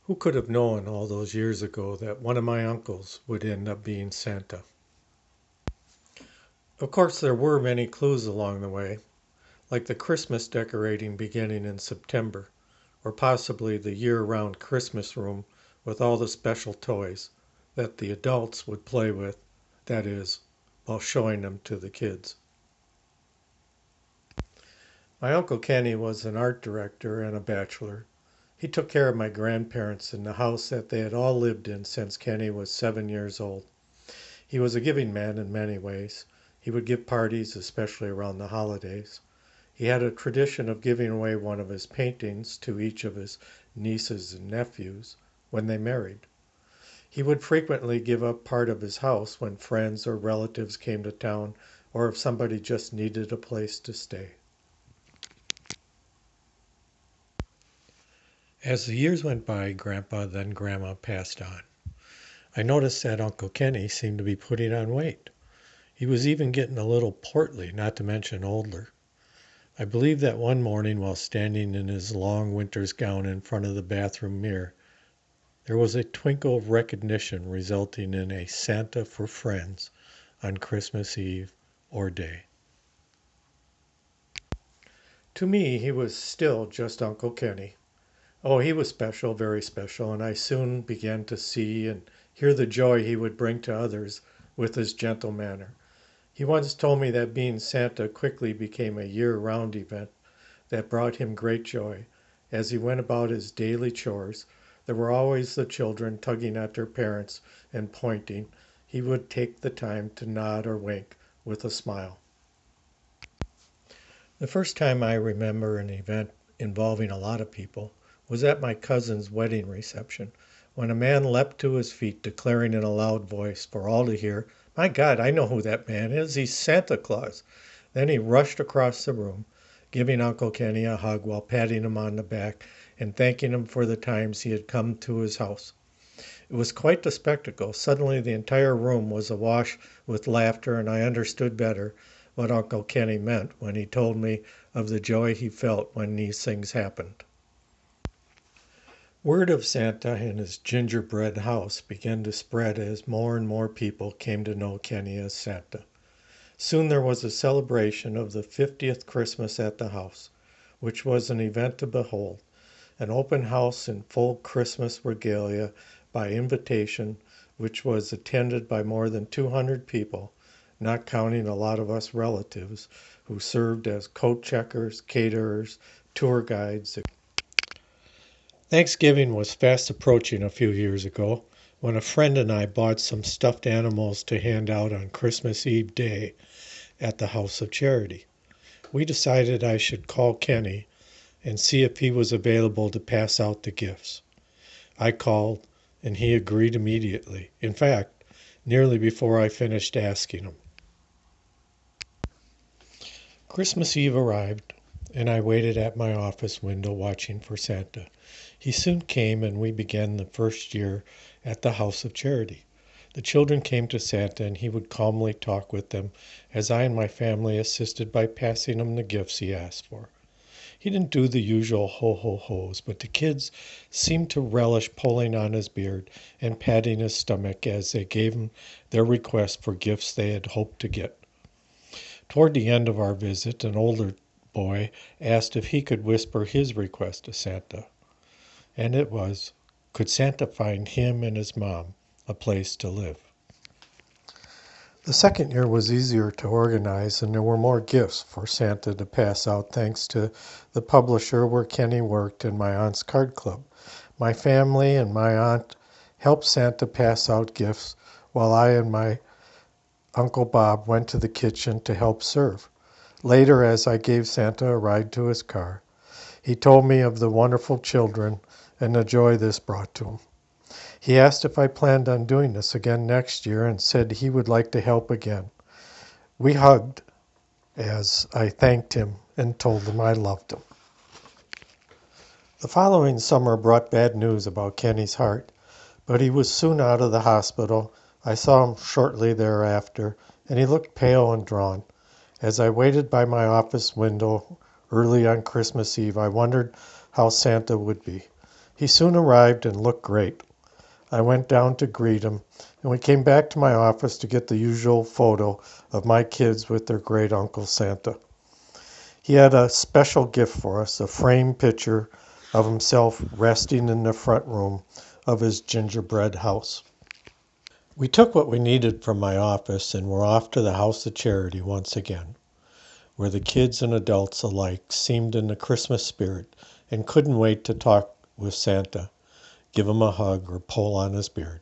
Who could have known all those years ago that one of my uncles would end up being Santa? Of course, there were many clues along the way, like the Christmas decorating beginning in September, or possibly the year-round Christmas room with all the special toys that the adults would play with, that is, while showing them to the kids. My Uncle Kenny was an art director and a bachelor. He took care of my grandparents in the house that they had all lived in since Kenny was 7 years old. He was a giving man in many ways. He would give parties, especially around the holidays. He had a tradition of giving away one of his paintings to each of his nieces and nephews when they married. He would frequently give up part of his house when friends or relatives came to town, or if somebody just needed a place to stay. As the years went by, Grandpa, then Grandma passed on. I noticed that Uncle Kenny seemed to be putting on weight. He was even getting a little portly, not to mention older. I believe that one morning while standing in his long winter's gown in front of the bathroom mirror, there was a twinkle of recognition resulting in a Santa for friends on Christmas Eve or day. To me, he was still just Uncle Kenny. Oh, he was special, very special, and I soon began to see and hear the joy he would bring to others with his gentle manner. He once told me that being Santa quickly became a year-round event that brought him great joy. As he went about his daily chores, there were always the children tugging at their parents and pointing. He would take the time to nod or wink with a smile. The first time I remember an event involving a lot of people was at my cousin's wedding reception, when a man leapt to his feet, declaring in a loud voice for all to hear, "My God, I know who that man is. He's Santa Claus." Then he rushed across the room, giving Uncle Kenny a hug while patting him on the back and thanking him for the times he had come to his house. It was quite the spectacle. Suddenly the entire room was awash with laughter, and I understood better what Uncle Kenny meant when he told me of the joy he felt when these things happened. Word of Santa and his gingerbread house began to spread as more and more people came to know Kenny as Santa. Soon there was a celebration of the 50th Christmas at the house, which was an event to behold. An open house in full Christmas regalia by invitation, which was attended by more than 200 people, not counting a lot of us relatives who served as coat checkers, caterers, tour guides. Thanksgiving was fast approaching a few years ago when a friend and I bought some stuffed animals to hand out on Christmas Eve day at the House of Charity. We decided I should call Kenny and see if he was available to pass out the gifts. I called and he agreed immediately. In fact, nearly before I finished asking him. Christmas Eve arrived, and I waited at my office window watching for Santa. He soon came, and we began the first year at the House of Charity. The children came to Santa, and he would calmly talk with them as I and my family assisted by passing him the gifts he asked for. He didn't do the usual ho-ho-hos, but the kids seemed to relish pulling on his beard and patting his stomach as they gave him their request for gifts they had hoped to get. Toward the end of our visit, an older boy asked if he could whisper his request to Santa. And it was, could Santa find him and his mom a place to live? The second year was easier to organize, and there were more gifts for Santa to pass out thanks to the publisher where Kenny worked and my aunt's card club. My family and my aunt helped Santa pass out gifts while I and my Uncle Bob went to the kitchen to help serve. Later, as I gave Santa a ride to his car, he told me of the wonderful children and the joy this brought to him. He asked if I planned on doing this again next year and said he would like to help again. We hugged as I thanked him and told him I loved him. The following summer brought bad news about Kenny's heart, but he was soon out of the hospital I saw him shortly thereafter, and he looked pale and drawn. As I waited by my office window early on Christmas Eve, I wondered how Santa would be. He soon arrived and looked great. I went down to greet him, and we came back to my office to get the usual photo of my kids with their great Uncle Santa. He had a special gift for us, a framed picture of himself resting in the front room of his gingerbread house. We took what we needed from my office and were off to the House of Charity once again, where the kids and adults alike seemed in the Christmas spirit and couldn't wait to talk with Santa, give him a hug, or pull on his beard.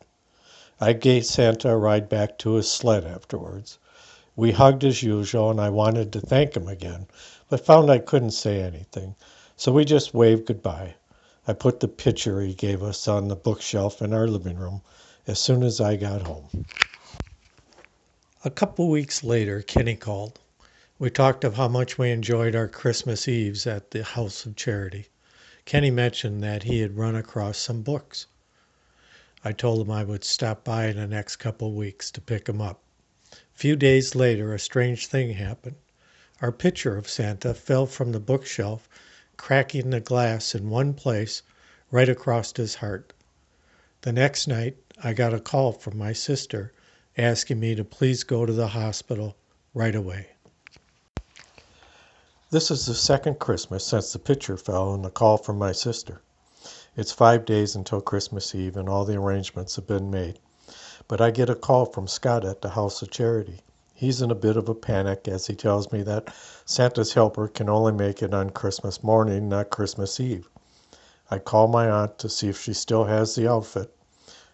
I gave Santa a ride back to his sled afterwards. We hugged as usual, and I wanted to thank him again, but found I couldn't say anything, so we just waved goodbye. I put the picture he gave us on the bookshelf in our living room as soon as I got home. A couple weeks later, Kenny called. We talked of how much we enjoyed our Christmas Eves at the House of Charity. Kenny mentioned that he had run across some books. I told him I would stop by in the next couple weeks to pick them up. A few days later, a strange thing happened. Our picture of Santa fell from the bookshelf, cracking the glass in one place right across his heart. The next night, I got a call from my sister asking me to please go to the hospital right away. This is the second Christmas since the picture fell and the call from my sister. It's 5 days until Christmas Eve and all the arrangements have been made. But I get a call from Scott at the House of Charity. He's in a bit of a panic as he tells me that Santa's helper can only make it on Christmas morning, not Christmas Eve. I call my aunt to see if she still has the outfit.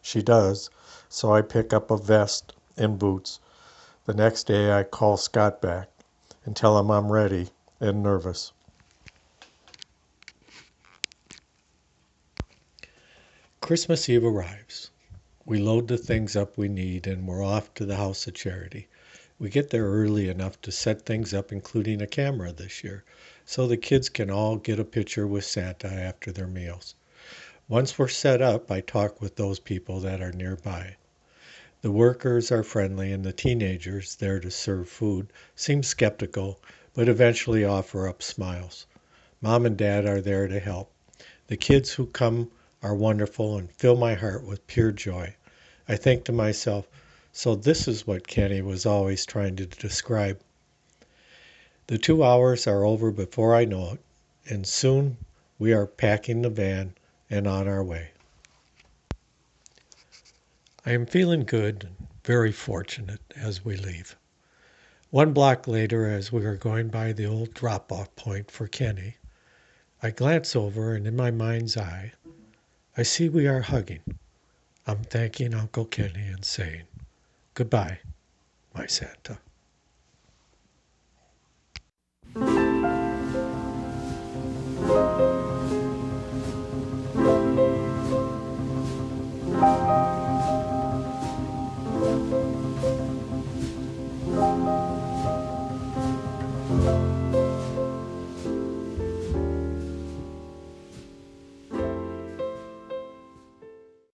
She does, so I pick up a vest and boots. The next day I call Scott back and tell him I'm ready and nervous. Christmas Eve arrives. We load the things up we need and we're off to the House of Charity. We get there early enough to set things up, including a camera this year, so the kids can all get a picture with Santa after their meals. Once we're set up, I talk with those people that are nearby. The workers are friendly and the teenagers there to serve food seem skeptical, but eventually offer up smiles. Mom and Dad are there to help. The kids who come are wonderful and fill my heart with pure joy. I think to myself, so this is what Kenny was always trying to describe. The 2 hours are over before I know it, and soon we are packing the van and on our way. I am feeling good and very fortunate as we leave. 1 block later, as we are going by the old drop-off point for Kenny, I glance over and in my mind's eye, I see we are hugging. I'm thanking Uncle Kenny and saying, "Goodbye, my Santa."